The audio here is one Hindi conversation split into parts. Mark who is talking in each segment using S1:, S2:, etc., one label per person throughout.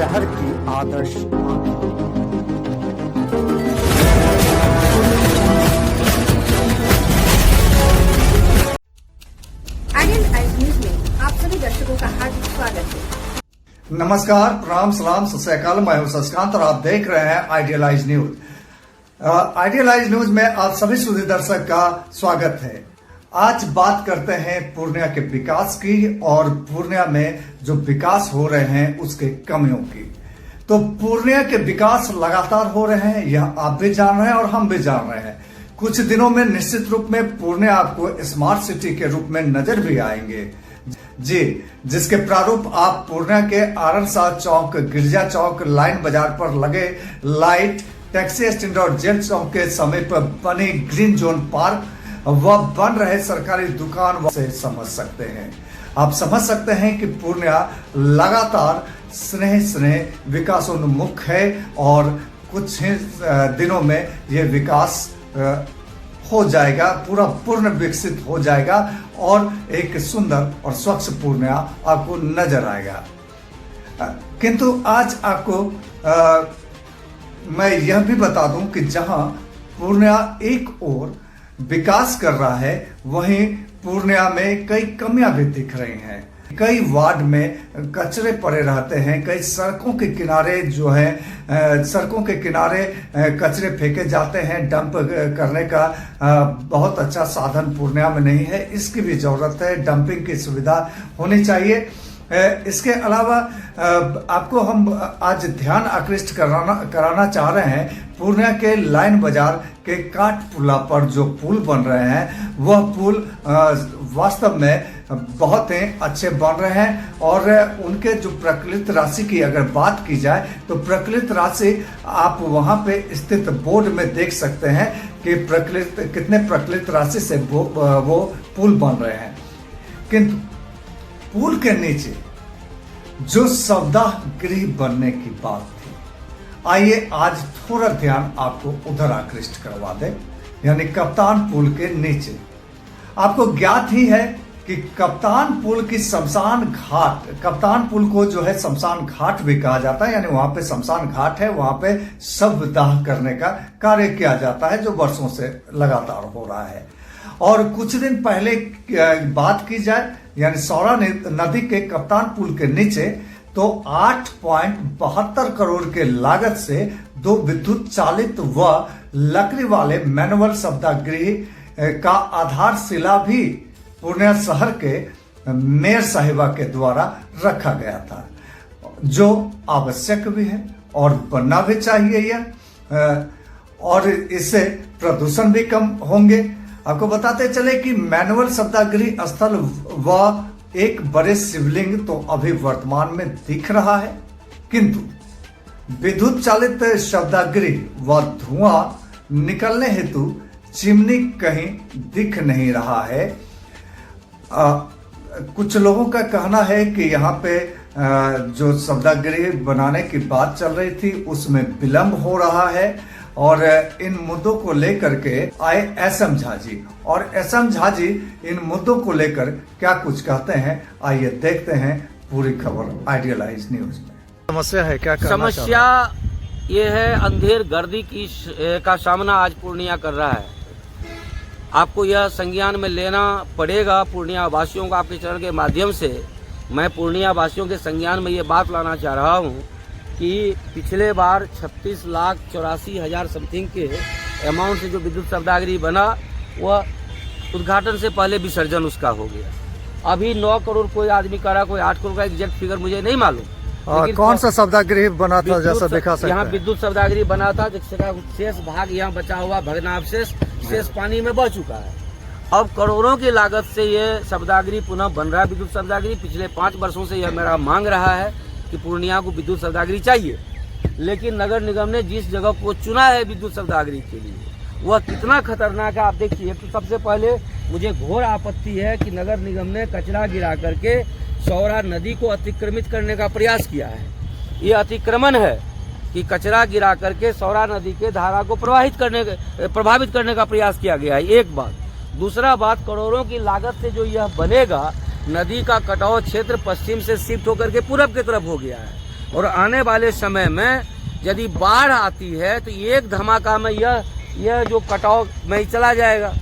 S1: शहर की आदर्श
S2: आइडियल आइज न्यूज में आप सभी दर्शकों का हार्दिक स्वागत है।
S3: नमस्कार, प्रणाम, सलाम, सत श्री अकाल। मैं हूं शशिकांत और आप देख रहे हैं आइडियलाइज न्यूज। आइडियलाइज न्यूज में आप सभी सुधी दर्शक का स्वागत है। आज बात करते हैं पूर्णिया के विकास की और पूर्णिया में जो विकास हो रहे हैं उसके कमियों की। तो पूर्णिया के विकास लगातार हो रहे हैं, यह आप भी जान रहे हैं और हम भी जान रहे हैं। कुछ दिनों में निश्चित रूप में पूर्णिया आपको स्मार्ट सिटी के रूप में नजर भी आएंगे जी, जिसके प्रारूप आप पूर्णिया के आनंद शाह चौक, गिरजा चौक, लाइन बाजार पर लगे लाइट, टैक्सी स्टैंड और जेल चौक के समीप बनी ग्रीन जोन पार्क व बन रहे सरकारी दुकान से समझ सकते हैं। आप समझ सकते हैं कि पूर्णिया लगातार स्नेह विकासोन्मुख है और कुछ ही दिनों में यह विकास हो जाएगा, पूरा पूर्ण विकसित हो जाएगा और एक सुंदर और स्वच्छ पूर्णिया आपको नजर आएगा। किंतु आज आपको मैं यह भी बता दूं कि जहां पूर्णिया एक ओर विकास कर रहा है, वहीं पूर्णिया में कई कमियां भी दिख रही हैं। कई वार्ड में कचरे पड़े रहते हैं, कई सड़कों के किनारे जो है सड़कों के किनारे कचरे फेंके जाते हैं। डंप करने का बहुत अच्छा साधन पूर्णिया में नहीं है, इसकी भी जरूरत है। डंपिंग की सुविधा होनी चाहिए। इसके अलावा आपको हम आज ध्यान आकृष्ट कराना चाह रहे हैं पूर्णिया के लाइन बाजार के काठपुला पर जो पुल बन रहे हैं, वह पुल वास्तव में बहुत ही अच्छे बन रहे हैं और उनके जो प्रकलित राशि की अगर बात की जाए तो प्रकलित राशि आप वहां पे स्थित बोर्ड में देख सकते हैं कि कितने प्रकलित राशि से वो पुल बन रहे हैं। किंतु पुल के नीचे जो सौदाह गृह बनने की बात थी, आइए आज थोड़ा ध्यान आपको उधर आकृष्ट करवा दे। यानी कप्तान पुल के नीचे आपको ज्ञात ही है कि कप्तान पुल की शमशान घाट, कप्तान पुल को जो है शमशान घाट भी कहा जाता है, यानी वहां पे शमशान घाट है, वहां पे शव दाह करने का कार्य किया जाता है जो वर्षों से लगातार हो रहा है। और कुछ दिन पहले बात की जाए यानी सौरा नदी के कप्तान पुल के नीचे तो 8.72 करोड़ के लागत से 2 विद्युत चालित व लकड़ी वाले मैनुअल शवदाह का आधारशिला भी पूर्णिया शहर के मेयर साहिबा के द्वारा रखा गया था, जो आवश्यक भी है और बनना भी चाहिए यह, और इससे प्रदूषण भी कम होंगे। आपको बताते चले कि मैनुअल शवदाह स्थल व एक बड़े शिवलिंग तो अभी वर्तमान में दिख रहा है, किंतु विद्युत चालित शवदाह व धुआं निकलने हेतु चिमनी कहीं दिख नहीं रहा है। कुछ लोगों का कहना है कि यहाँ पे जो शवदाह बनाने की बात चल रही थी उसमें विलंब हो रहा है और इन मुद्दों को लेकर के आए एसएम झा जी, और एसएम झा जी इन मुद्दों को लेकर क्या कुछ कहते हैं, आइए देखते हैं पूरी खबर आइडियलाइज न्यूज में। समस्या है क्या?
S4: समस्या ये है, अंधेर गर्दी का सामना आज पूर्णिया कर रहा है। आपको यह संज्ञान में लेना पड़ेगा। पूर्णिया वासियों को आपके चरण के माध्यम से मैं पूर्णिया वासियों के संज्ञान में ये बात लाना चाह रहा हूँ कि पिछले बार 36,84,000 समथिंग के अमाउंट से जो विद्युत शवदाह बना, वह उद्घाटन से पहले विसर्जन उसका हो गया। अभी 9 करोड़ कोई आदमी करा, कोई 8 करोड़ का एग्जैक्ट फिगर मुझे नहीं मालूम।
S3: कौन सा शवदाह बना था जैसा दिखा सकते हैं?
S4: यहाँ विद्युत शवदाह बना था, जिसका शेष भाग यहाँ बचा हुआ भग्नावशेष शेष पानी में बह चुका है। अब करोड़ों की लागत से ये शवदाह पुनः बन रहा है, विद्युत शवदाह। पिछले 5 वर्षों से यह मेरा मांग रहा है कि पूर्णिया को विद्युत शवदाह चाहिए, लेकिन नगर निगम ने जिस जगह को चुना है विद्युत शवदाह के लिए, वह कितना खतरनाक है आप देखिए। तो सबसे पहले मुझे घोर आपत्ति है कि नगर निगम ने कचरा गिरा करके सौरा नदी को अतिक्रमित करने का प्रयास किया है। ये अतिक्रमण है कि कचरा गिरा करके सौरा नदी के धारा को प्रभावित करने का प्रयास किया गया है, एक बात। दूसरा बात, करोड़ों की लागत से जो यह बनेगा, नदी का कटाव क्षेत्र पश्चिम से शिफ्ट होकर के पूरब की तरफ हो गया है। और आने वाले समय में यदि बाढ़ आती है तो एक धमाका में यह जो कटाव में ही चला जाएगा।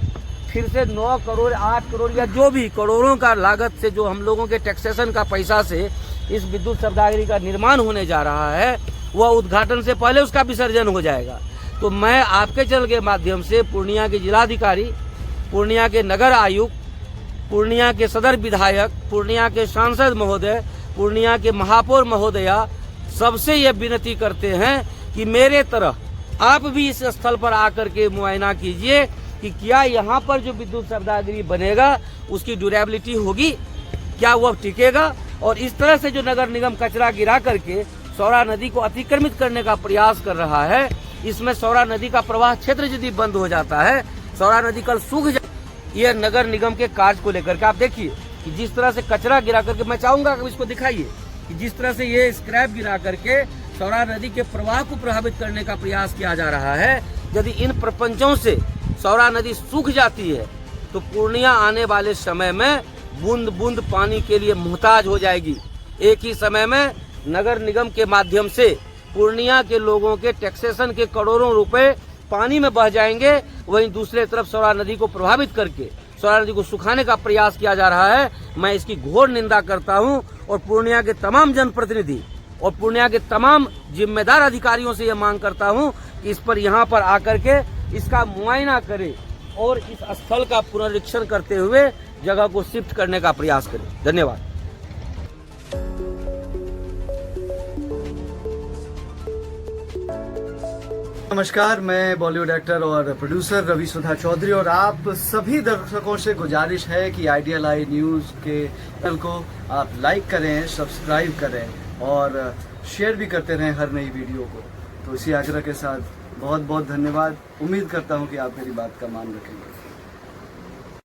S4: फिर से 9 करोड़ 8 करोड़ या जो भी करोड़ों का लागत से जो हम लोगों के टैक्सेशन का पैसा से इस विद्युत शब्दागिरी का निर्माण होने जा रहा है, वह उद्घाटन से पहले उसका विसर्जन हो जाएगा। तो मैं आपके चैनल के माध्यम से पूर्णिया के जिलाधिकारी, पूर्णिया के नगर आयुक्त, पूर्णिया के सदर विधायक, पूर्णिया के सांसद महोदय, पूर्णिया के महापौर महोदया सबसे यह विनती करते हैं कि मेरे तरह आप भी इस स्थल पर आकर के मुआयना कीजिए कि क्या यहाँ पर जो विद्युत शब्दागिरी बनेगा उसकी ड्यूरेबिलिटी होगी, क्या वह टिकेगा। और इस तरह से जो नगर निगम कचरा गिरा करके सौरा नदी को अतिक्रमित करने का प्रयास कर रहा है, इसमें सौरा नदी का प्रवाह क्षेत्र यदि बंद हो जाता है, सौरा नदी कल सूख जाए। यह नगर निगम के कार्य को लेकर के आप देखिए कि जिस तरह से कचरा गिरा करके, मैं चाहूंगा कि इसको दिखाइए कि जिस तरह से ये स्क्रैप गिरा करके सौरा नदी के प्रवाह को प्रभावित करने का प्रयास किया जा रहा है। यदि इन प्रपंचों से सौरा नदी सूख जाती है तो पूर्णिया आने वाले समय में बूंद बूंद पानी के लिए मुहताज हो जाएगी। एक ही समय में नगर निगम के माध्यम से पूर्णिया के लोगों के टैक्सेशन के करोड़ों रुपए पानी में बह जाएंगे। वहीं दूसरे तरफ सौरा नदी को प्रभावित करके सौरा नदी को सुखाने का प्रयास किया जा रहा है। मैं इसकी घोर निंदा करता हूं और पूर्णिया के तमाम जनप्रतिनिधि और पूर्णिया के तमाम जिम्मेदार अधिकारियों से यह मांग करता हूं कि इस पर यहां पर आकर के इसका मुआयना करें और इस स्थल का पुनरीक्षण करते हुए जगह को शिफ्ट करने का प्रयास करें। धन्यवाद।
S3: नमस्कार, मैं बॉलीवुड एक्टर और प्रोड्यूसर रवि सुधा चौधरी और आप सभी दर्शकों से गुजारिश है कि आइडियल आई न्यूज़ के चैनल को आप लाइक करें, सब्सक्राइब करें और शेयर भी करते रहें हर नई वीडियो को। तो इसी आग्रह के साथ बहुत बहुत धन्यवाद। उम्मीद करता हूं कि आप मेरी बात का मान रखेंगे।